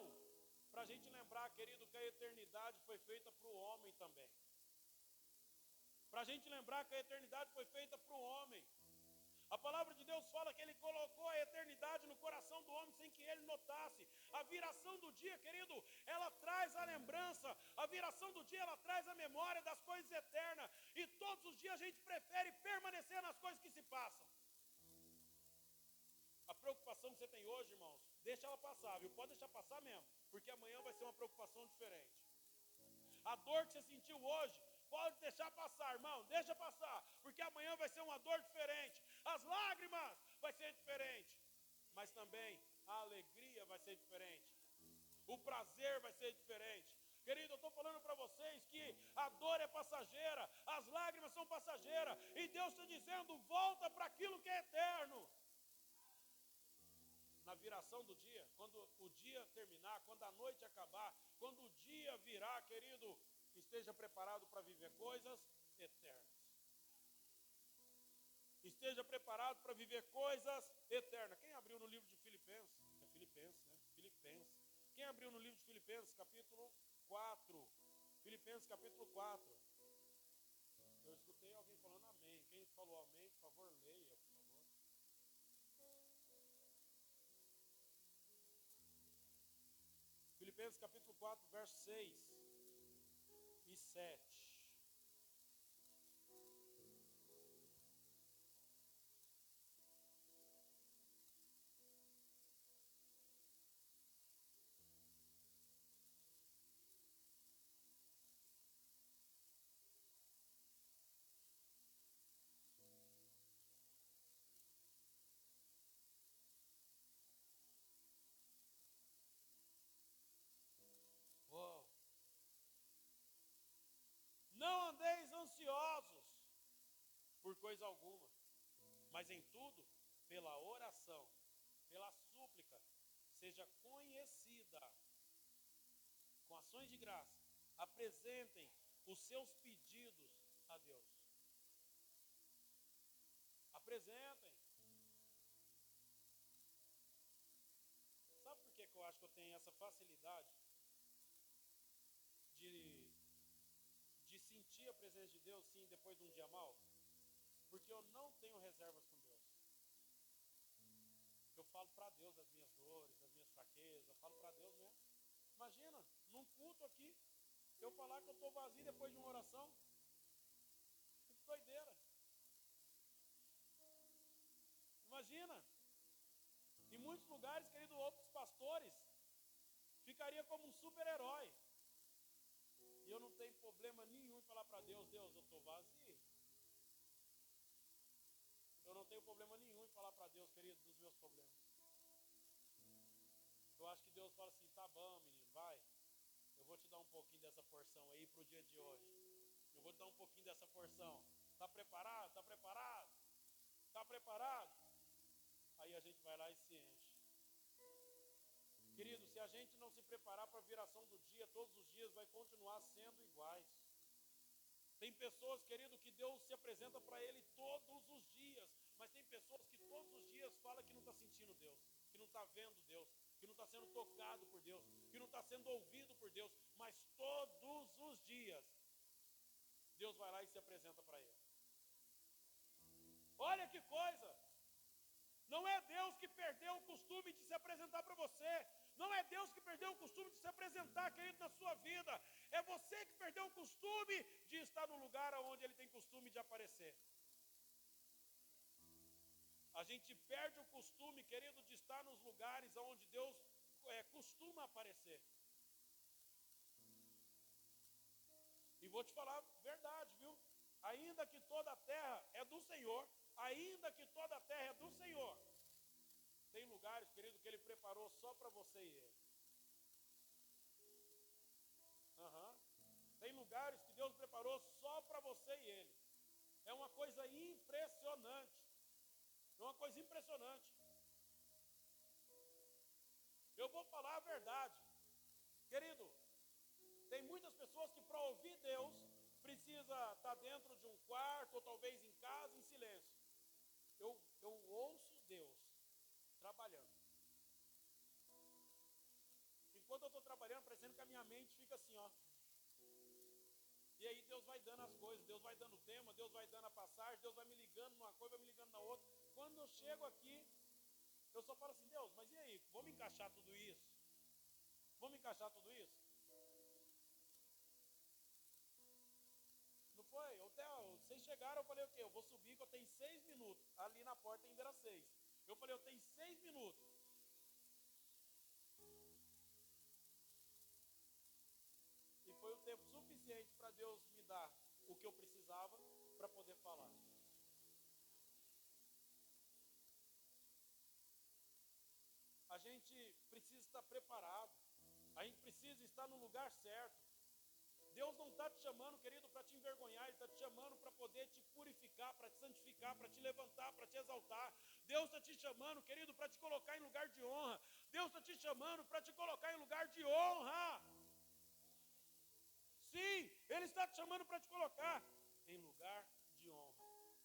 Para a gente lembrar, querido, que a eternidade foi feita para o homem também. Para a gente lembrar que a eternidade foi feita para o homem. A palavra de Deus fala que Ele colocou a eternidade no coração do homem sem que ele notasse. A viração do dia, querido, ela traz a lembrança. A viração do dia, ela traz a memória das coisas eternas. E todos os dias a gente prefere permanecer nas coisas que se passam. A preocupação que você tem hoje, irmãos, deixa ela passar, viu? Pode deixar passar mesmo, porque amanhã vai ser uma preocupação diferente. A dor que você sentiu hoje, pode deixar passar, irmão, deixa passar, porque amanhã vai ser uma dor diferente. As lágrimas vai ser diferente, mas também a alegria vai ser diferente. O prazer vai ser diferente. Querido, eu estou falando para vocês que a dor é passageira, as lágrimas são passageiras, e Deus está dizendo: volta para aquilo que é eterno. Na viração do dia, quando o dia terminar, quando a noite acabar, quando o dia virar, querido, esteja preparado para viver coisas eternas. Esteja preparado para viver coisas eternas. Quem abriu no livro de Filipenses? É Filipenses, né? Filipenses. Quem abriu no livro de Filipenses, capítulo 4? Filipenses, capítulo 4. Eu escutei alguém falando amém. Quem falou amém, por favor, leia, por favor. Filipenses capítulo 4, versos 6 e 7. Não andeis ansiosos por coisa alguma, mas em tudo, pela oração, pela súplica, seja conhecida com ações de graça. Apresentem os seus pedidos a Deus. Apresentem. Sabe por que eu acho que eu tenho essa facilidade de sentir a presença de Deus, sim, depois de um dia mau? Porque eu não tenho reservas com Deus. Eu falo para Deus das minhas dores, das minhas fraquezas, eu falo para Deus mesmo. Imagina, num culto aqui, eu falar que eu estou vazio depois de uma oração. Que doideira. Imagina. Em muitos lugares, querido, outros pastores ficaria como um super-herói. E eu não tenho problema nenhum em falar para Deus, Deus, eu estou vazio. Eu não tenho problema nenhum em falar para Deus, querido, dos meus problemas. Eu acho que Deus fala assim, tá bom, menino, vai. Eu vou te dar um pouquinho dessa porção aí para o dia de hoje. Eu vou te dar um pouquinho dessa porção. Tá preparado? Tá preparado? Tá preparado? Aí a gente vai lá e se enche. Querido, se a gente não se preparar para a viração do dia, todos os dias vai continuar sendo iguais. Tem pessoas, querido, que Deus se apresenta para ele todos os dias, mas tem pessoas que todos os dias falam que não está sentindo Deus, que não está vendo Deus, que não está sendo tocado por Deus, que não está sendo ouvido por Deus, mas todos os dias Deus vai lá e se apresenta para ele. Olha que coisa! Não é Deus que perdeu o costume de se apresentar para você. Não é Deus que perdeu o costume de se apresentar, querido, na sua vida. É você que perdeu o costume de estar no lugar onde Ele tem costume de aparecer. A gente perde o costume, querido, de estar nos lugares onde Deus costuma aparecer. E vou te falar a verdade, viu? Ainda que toda a terra é do Senhor, ainda que toda a terra é do Senhor, tem lugares, querido, que Ele preparou só para você e Ele. Tem lugares que Deus preparou só para você e Ele. É uma coisa impressionante. É uma coisa impressionante. Eu vou falar a verdade. Querido, tem muitas pessoas que para ouvir Deus precisa estar dentro de um quarto ou talvez em casa em silêncio. Eu ouço Deus trabalhando. Enquanto eu estou trabalhando, parecendo que a minha mente fica assim, ó. E aí Deus vai dando as coisas, Deus vai dando o tema, Deus vai dando a passagem, Deus vai me ligando numa coisa, vai me ligando na outra. Quando eu chego aqui, eu só falo assim, Deus, mas e aí? Vamos encaixar tudo isso? Vamos encaixar tudo isso? Não foi? Vocês chegaram, eu falei o quê? Eu vou subir que eu tenho 6 minutos. Ali na porta ainda era 6. Eu falei, eu tenho 6 minutos. E foi o tempo suficiente para Deus me dar o que eu precisava para poder falar. A gente precisa estar preparado. A gente precisa estar no lugar certo. Deus não está te chamando, querido, para te envergonhar. Ele está te chamando para poder te purificar, para te santificar, para te levantar, para te exaltar. Deus está te chamando, querido, para te colocar em lugar de honra. Deus está te chamando para te colocar em lugar de honra. Sim, Ele está te chamando para te colocar em lugar de honra.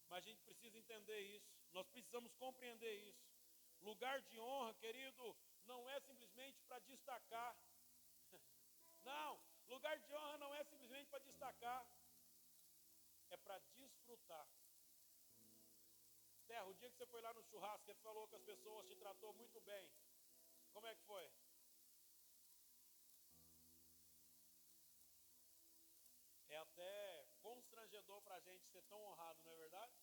Mas a gente precisa entender isso. Nós precisamos compreender isso. Lugar de honra, querido, não é simplesmente para destacar. Não, lugar de honra não é simplesmente para destacar. É para desfrutar. Terra, o dia que você foi lá no churrasco, você falou que as pessoas te tratou muito bem. Como é que foi? É até constrangedor para a gente ser tão honrado, não é verdade?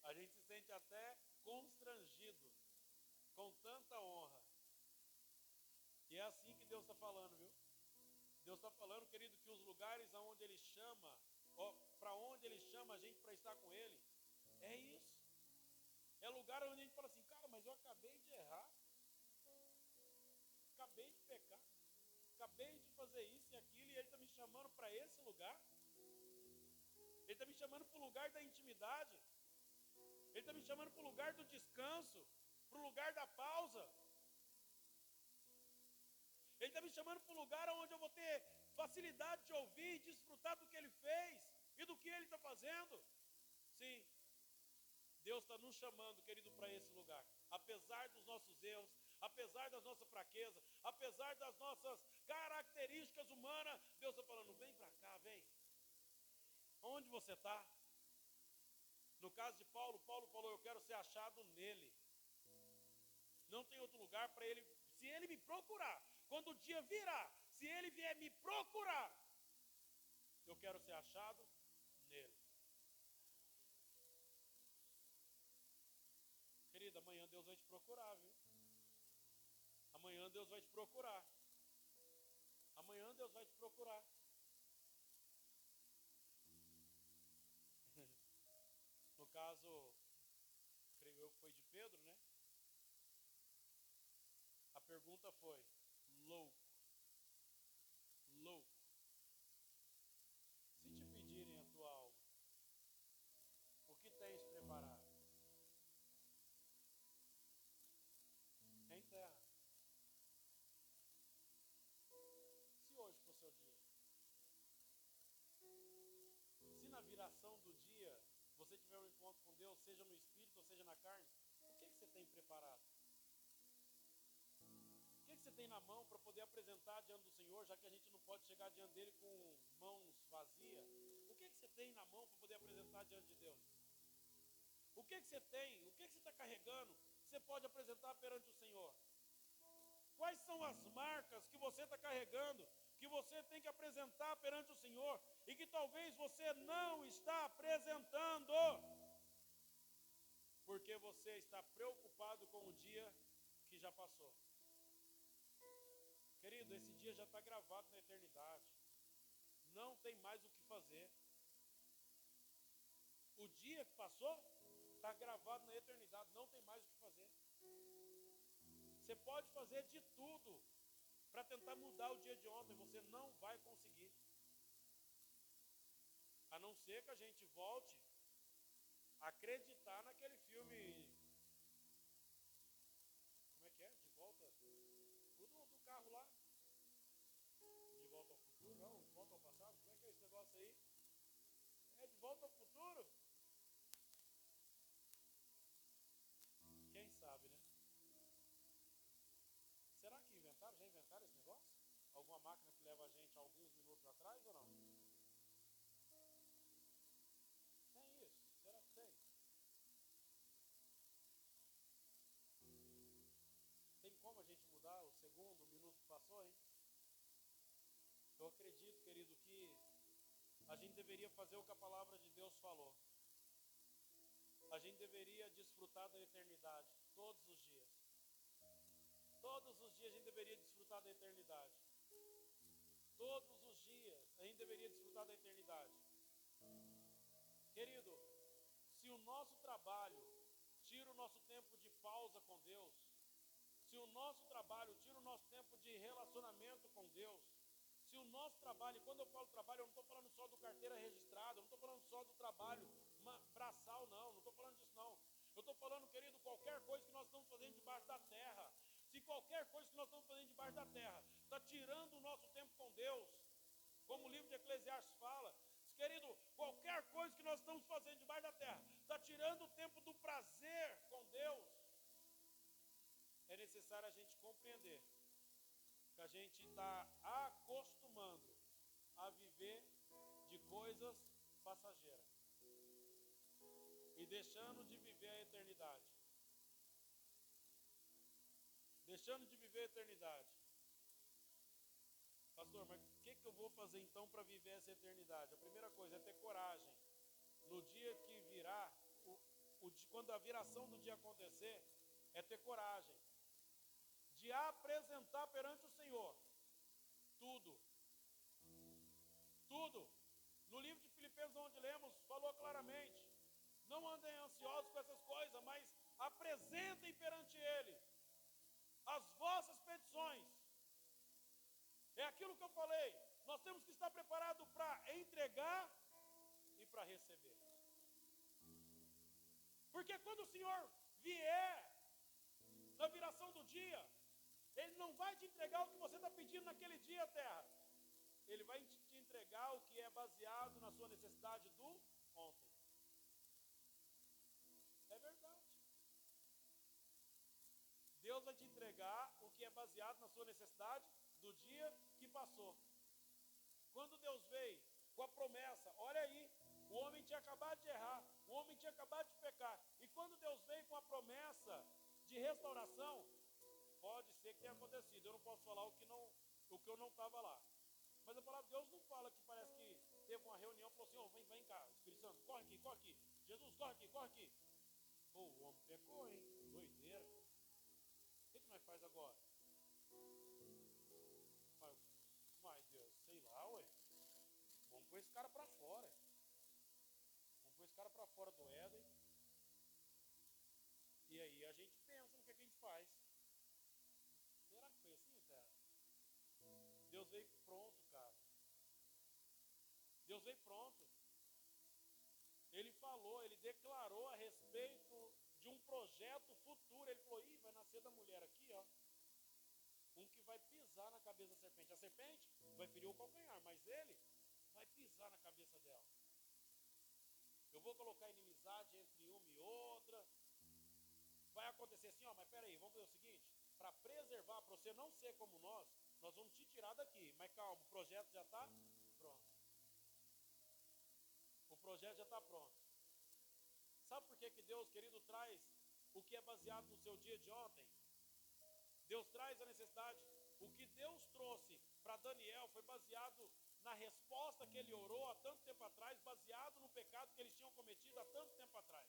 A gente se sente até constrangido com tanta honra. E é assim que Deus está falando, viu? Deus está falando, querido, que os lugares aonde Ele chama, para onde Ele chama a gente para estar com Ele, é isso. É lugar onde a gente fala assim, cara, mas eu acabei de errar. Acabei de pecar. Acabei de fazer isso e aquilo e Ele está me chamando para esse lugar. Ele está me chamando para o lugar da intimidade. Ele está me chamando para o lugar do descanso, para o lugar da pausa. Ele está me chamando para um lugar onde eu vou ter facilidade de ouvir e desfrutar do que Ele fez e do que Ele está fazendo. Sim, Deus está nos chamando, querido, para esse lugar. Apesar dos nossos erros, apesar das nossas fraquezas, apesar das nossas características humanas, Deus está falando, vem para cá, vem. Onde você está? No caso de Paulo, Paulo falou, eu quero ser achado nele. Não tem outro lugar para ele, se ele me procurar. Quando o dia virar, se ele vier me procurar, eu quero ser achado nele. Querido, querido, amanhã Deus vai te procurar, viu? Amanhã Deus vai te procurar. Amanhã Deus vai te procurar. No caso, creio eu que foi de Pedro, né? A pergunta foi: louco, louco, se te pedirem a tua alma, o que tens preparado? Em terra. Se hoje for seu dia, se na viração do dia você tiver um encontro com Deus, seja no espírito ou seja na carne, o que você tem preparado? O que você tem na mão para poder apresentar diante do Senhor, já que a gente não pode chegar diante dele com mãos vazias? O que você tem na mão para poder apresentar diante de Deus? O que você tem? O que você está carregando que você pode apresentar perante o Senhor? Quais são as marcas que você está carregando, que você tem que apresentar perante o Senhor e que talvez você não está apresentando, porque você está preocupado com o dia que já passou? Querido, esse dia já está gravado na eternidade. Não tem mais o que fazer. O dia que passou está gravado na eternidade. Não tem mais o que fazer. Você pode fazer de tudo para tentar mudar o dia de ontem. Você não vai conseguir. A não ser que a gente volte a acreditar naquele filme. Como é que é? De volta? Tudo do carro lá. De volta ao futuro? Não, de volta ao passado? Como é que é esse negócio aí? É de volta ao futuro? Quem sabe, né? Será que inventaram? Já inventaram esse negócio? Alguma máquina que leva a gente alguns minutos atrás ou não? Tem isso? Será que tem? Tem como a gente mudar o segundo, o minuto que passou, hein? Eu acredito, querido, que a gente deveria fazer o que a palavra de Deus falou. A gente deveria desfrutar da eternidade todos os dias. Todos os dias a gente deveria desfrutar da eternidade. Todos os dias a gente deveria desfrutar da eternidade. Querido, se o nosso trabalho tira o nosso tempo de pausa com Deus, se o nosso trabalho tira o nosso tempo de relacionamento com Deus, se o nosso trabalho, e quando eu falo trabalho, eu não estou falando só do carteira registrada, eu não estou falando só do trabalho braçal, não estou falando disso não. Eu estou falando, querido, qualquer coisa que nós estamos fazendo debaixo da terra, se qualquer coisa que nós estamos fazendo debaixo da terra está tirando o nosso tempo com Deus, como o livro de Eclesiastes fala, querido, qualquer coisa que nós estamos fazendo debaixo da terra está tirando o tempo do prazer com Deus, é necessário a gente compreender que a gente está acostumando a viver de coisas passageiras e deixando de viver a eternidade. Deixando de viver a eternidade. Pastor, mas o que eu vou fazer então para viver essa eternidade? A primeira coisa é ter coragem. No dia que virá, quando a viração do dia acontecer, é ter coragem de apresentar perante o Senhor tudo. Tudo. No livro de Filipenses, onde lemos, falou claramente: não andem ansiosos com essas coisas, mas apresentem perante Ele as vossas petições. É aquilo que eu falei. Nós temos que estar preparados para entregar e para receber. Porque quando o Senhor vier na viração do dia, Ele não vai te entregar o que você está pedindo naquele dia, terra. Ele vai te entregar o que é baseado na sua necessidade do ontem. É verdade. Deus vai te entregar o que é baseado na sua necessidade do dia que passou. Quando Deus veio com a promessa, olha aí, o homem tinha acabado de errar, o homem tinha acabado de pecar. E quando Deus veio com a promessa de restauração, pode ser que tenha acontecido. Eu não posso falar o que eu não estava lá. Mas a palavra de Deus não fala que parece que teve uma reunião e falou assim: oh, vem cá, Espírito Santo, corre aqui. Jesus, corre aqui. Pô, o homem pecou, hein? Doido. agora? Mas Deus, sei lá, ué. Vamos pôr esse cara para fora. Vamos pôr esse cara para fora do Éden. E aí a gente pensa no que a gente faz. Será que foi assim, cara? Deus veio pronto, cara. Deus veio pronto. Ele falou, ele declarou a respeito de um projeto futuro. Ele falou, vai nascer da mulher aqui, ó. Um que vai pisar na cabeça da serpente. A serpente vai ferir o calcanhar, mas ele vai pisar na cabeça dela. Eu vou colocar inimizade entre uma e outra. Vai acontecer assim, ó, mas peraí, vamos fazer o seguinte, para preservar, para você não ser como nós vamos te tirar daqui. Mas calma, o projeto já está pronto. O projeto já está pronto. Sabe por que Deus, querido, traz o que é baseado no seu dia de ontem? Deus traz a necessidade. O que Deus trouxe para Daniel foi baseado na resposta que ele orou há tanto tempo atrás, baseado no pecado que eles tinham cometido há tanto tempo atrás.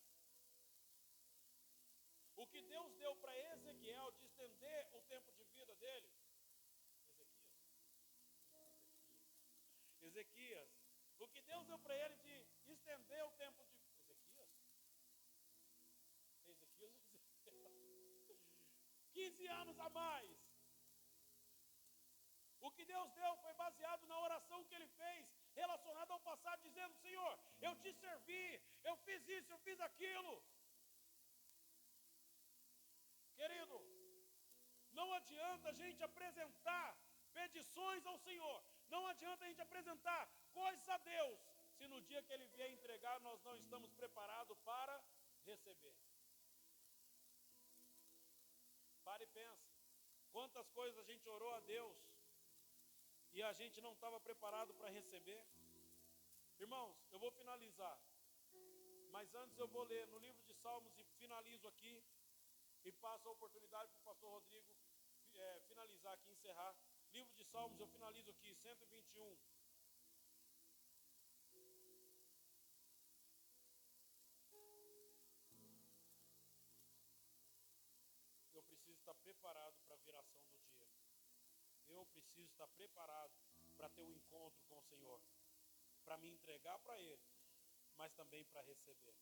O que Deus deu para Ezequiel de estender o tempo de vida dele, Ezequias, o que Deus deu para ele de estender o tempo de Ezequias, 15 anos a mais. O que Deus deu foi baseado na oração que ele fez, relacionada ao passado, dizendo, Senhor, eu te servi, eu fiz isso, eu fiz aquilo. Querido, não adianta a gente apresentar petições ao Senhor, não adianta a gente apresentar coisas a Deus, se no dia que Ele vier entregar, nós não estamos preparados para receber. Pare e pensa, quantas coisas a gente orou a Deus, e a gente não estava preparado para receber. Irmãos, eu vou finalizar, mas antes eu vou ler no livro de Salmos e finalizo aqui, e passo a oportunidade para o pastor Rodrigo finalizar aqui, encerrar. Livro de Salmos, eu finalizo aqui, 121. Eu preciso estar preparado para a viração do dia. Eu preciso estar preparado para ter um encontro com o Senhor, para me entregar para Ele, mas também para receber.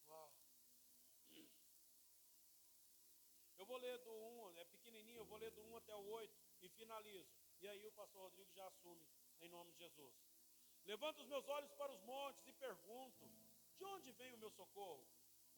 Uau. Eu vou ler do 1, é pequenininho, eu vou ler do 1 até o 8 e finalizo. E aí o pastor Rodrigo já assume, em nome de Jesus. Levanto os meus olhos para os montes e pergunto, de onde vem o meu socorro?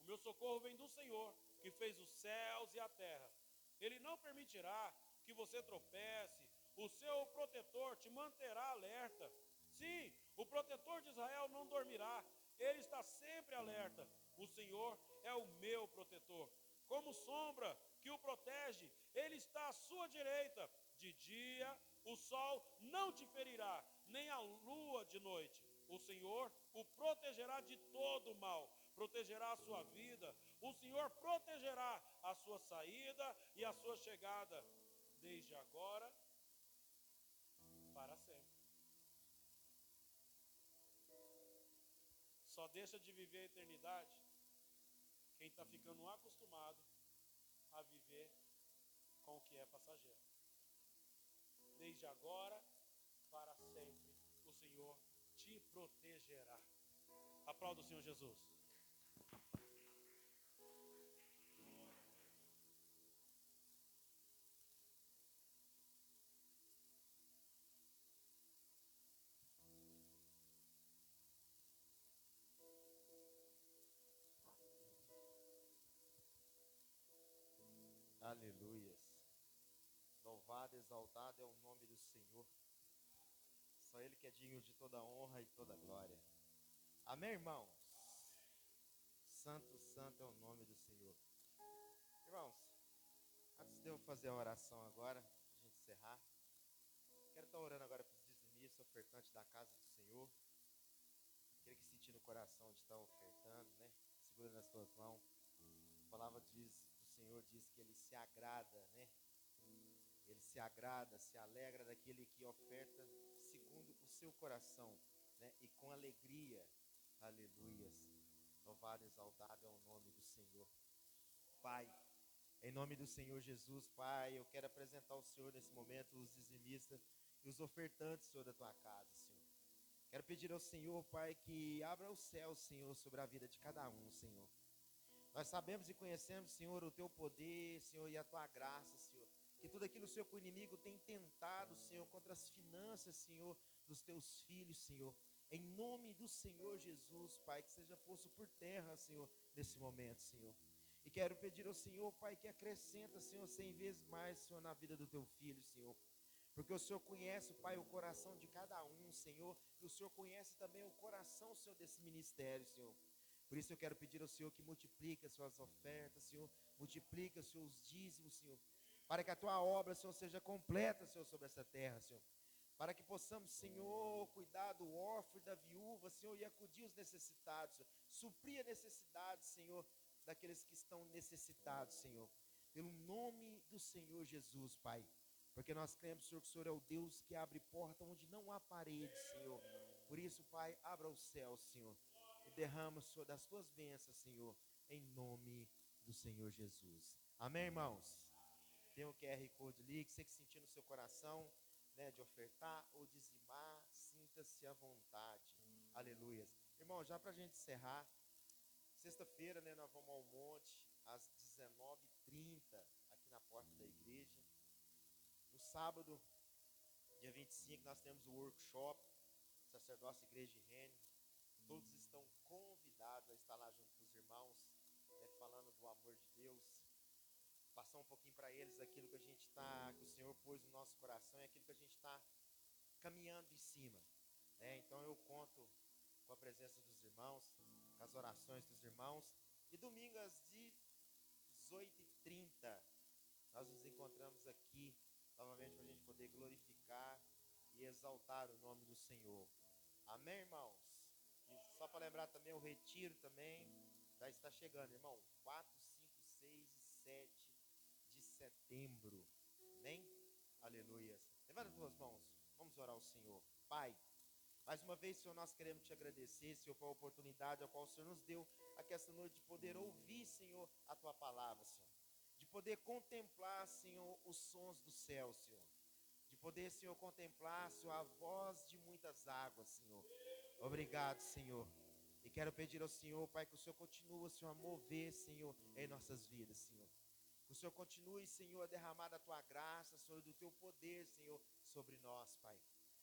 O meu socorro vem do Senhor, que fez os céus e a terra. Ele não permitirá que você tropece, o seu protetor te manterá alerta. Sim, o protetor de Israel não dormirá, ele está sempre alerta. O Senhor é o meu protetor. Como sombra que o protege, ele está à sua direita. De dia o sol não te ferirá, nem a lua de noite. O Senhor o protegerá de todo mal, protegerá a sua vida. O Senhor protegerá a sua saída e a sua chegada, desde agora para sempre. Só deixa de viver a eternidade quem está ficando acostumado a viver com o que é passageiro. Desde agora para sempre o Senhor te protegerá. Aplauda o Senhor Jesus. Aleluias. Louvado, exaltado é o nome do Senhor. Só Ele que é digno de toda honra e toda glória. Amém, irmãos? Santo, santo é o nome do Senhor. Irmãos, antes de eu fazer a oração agora, para a gente encerrar, quero estar orando agora para os dizimistas, ofertantes da casa do Senhor. Aquele que sentir no coração de estar ofertando, né? Segura nas tuas mãos. A palavra do Senhor diz que Ele se agrada, né? Ele se agrada, se alegra daquele que oferta segundo o seu coração, né? E com alegria. Aleluias. Louvado louvado, exaltado é o nome do Senhor. Pai, em nome do Senhor Jesus, Pai, eu quero apresentar ao Senhor nesse momento os dizimistas e os ofertantes, Senhor, da tua casa, Senhor. Quero pedir ao Senhor, Pai, que abra o céu, Senhor, sobre a vida de cada um, Senhor. Nós sabemos e conhecemos, Senhor, o teu poder, Senhor, e a tua graça, Senhor. Que tudo aquilo, Senhor, que o inimigo tem tentado, Senhor, contra as finanças, Senhor, dos teus filhos, Senhor. Em nome do Senhor Jesus, Pai, que seja posto por terra, Senhor, nesse momento, Senhor. E quero pedir ao Senhor, Pai, que acrescenta, Senhor, 100 vezes mais, Senhor, na vida do teu filho, Senhor. Porque o Senhor conhece, Pai, o coração de cada um, Senhor. E o Senhor conhece também o coração, Senhor, desse ministério, Senhor. Por isso eu quero pedir ao Senhor que multiplique as suas ofertas, Senhor. Multiplique os seus dízimos, Senhor. Para que a tua obra, Senhor, seja completa, Senhor, sobre essa terra, Senhor. Para que possamos, Senhor, cuidar do órfão e da viúva, Senhor, e acudir os necessitados, Senhor. Suprir a necessidade, Senhor, daqueles que estão necessitados, Senhor. Pelo nome do Senhor Jesus, Pai. Porque nós cremos, Senhor, que o Senhor é o Deus que abre porta onde não há parede, Senhor. Por isso, Pai, abra o céu, Senhor. E derrama, Senhor, das tuas bênçãos, Senhor, em nome do Senhor Jesus. Amém, irmãos? Tem o QR Code ali, que você que sentir no seu coração, né, de ofertar ou dizimar, sinta-se à vontade. Aleluia. Irmão, já para a gente encerrar, sexta-feira, né, nós vamos ao monte, às 19h30, aqui na porta da igreja. No sábado, dia 25, nós temos o workshop, Sacerdócio Igreja de Rene. Todos estão convidados a estar lá junto com os irmãos, né, falando do amor de Deus. Passar um pouquinho para eles aquilo que a gente está, que o Senhor pôs no nosso coração e aquilo que a gente está caminhando em cima, né? Então eu conto com a presença dos irmãos, com as orações dos irmãos. E domingo às 18h30 nós nos encontramos aqui novamente para a gente poder glorificar e exaltar o nome do Senhor. Amém, irmãos? E só para lembrar também, o retiro também já está chegando, irmão. 4, 5, 6 e 7 de setembro. Amém? Aleluia. Levanta as tuas mãos. Vamos orar ao Senhor. Pai, mais uma vez, Senhor, nós queremos te agradecer, Senhor, pela oportunidade a qual o Senhor nos deu aqui esta noite de poder ouvir, Senhor, a tua palavra, Senhor. De poder contemplar, Senhor, os sons do céu, Senhor. De poder, Senhor, contemplar, Senhor, a voz de muitas águas, Senhor. Obrigado, Senhor. E quero pedir ao Senhor, Pai, que o Senhor continue, Senhor, a mover, Senhor, em nossas vidas, Senhor. Que o Senhor continue, Senhor, a derramar da tua graça, Senhor, do teu poder, Senhor, sobre nós, Pai.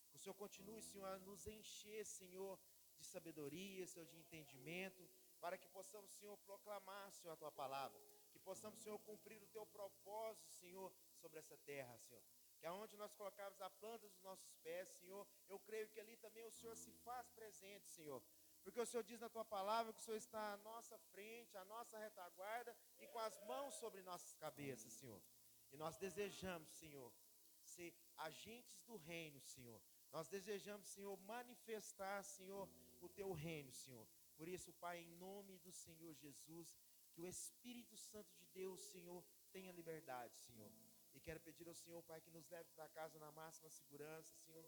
Que o Senhor continue, Senhor, a nos encher, Senhor, de sabedoria, Senhor, de entendimento, para que possamos, Senhor, proclamar, Senhor, a tua palavra. Que possamos, Senhor, cumprir o teu propósito, Senhor, sobre essa terra, Senhor. Que aonde nós colocarmos a planta dos nossos pés, Senhor, eu creio que ali também o Senhor se faz presente, Senhor. Porque o Senhor diz na tua palavra que o Senhor está à nossa frente, à nossa retaguarda e com as mãos sobre nossas cabeças, Senhor. E nós desejamos, Senhor, ser agentes do reino, Senhor. Nós desejamos, Senhor, manifestar, Senhor, o teu reino, Senhor. Por isso, Pai, em nome do Senhor Jesus, que o Espírito Santo de Deus, Senhor, tenha liberdade, Senhor. E quero pedir ao Senhor, Pai, que nos leve para casa na máxima segurança, Senhor.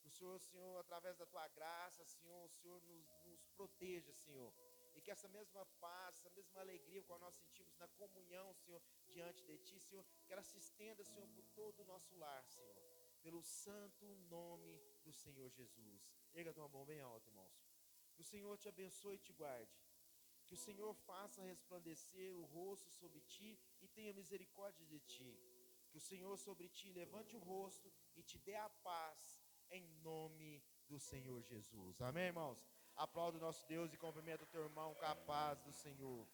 Que o Senhor, Senhor, através da tua graça, Senhor, o Senhor nos proteja, Senhor. E que essa mesma paz, essa mesma alegria com a nós sentimos na comunhão, Senhor, diante de ti, Senhor, que ela se estenda, Senhor, por todo o nosso lar, Senhor. Pelo santo nome do Senhor Jesus. Erga a tua mão bem alta, irmãos. Que o Senhor te abençoe e te guarde. Que o Senhor faça resplandecer o rosto sobre ti e tenha misericórdia de ti. Que o Senhor sobre ti levante o rosto e te dê a paz em nome do Senhor Jesus. Amém, irmãos? Aplauda o nosso Deus e cumprimenta o teu irmão com a paz do Senhor.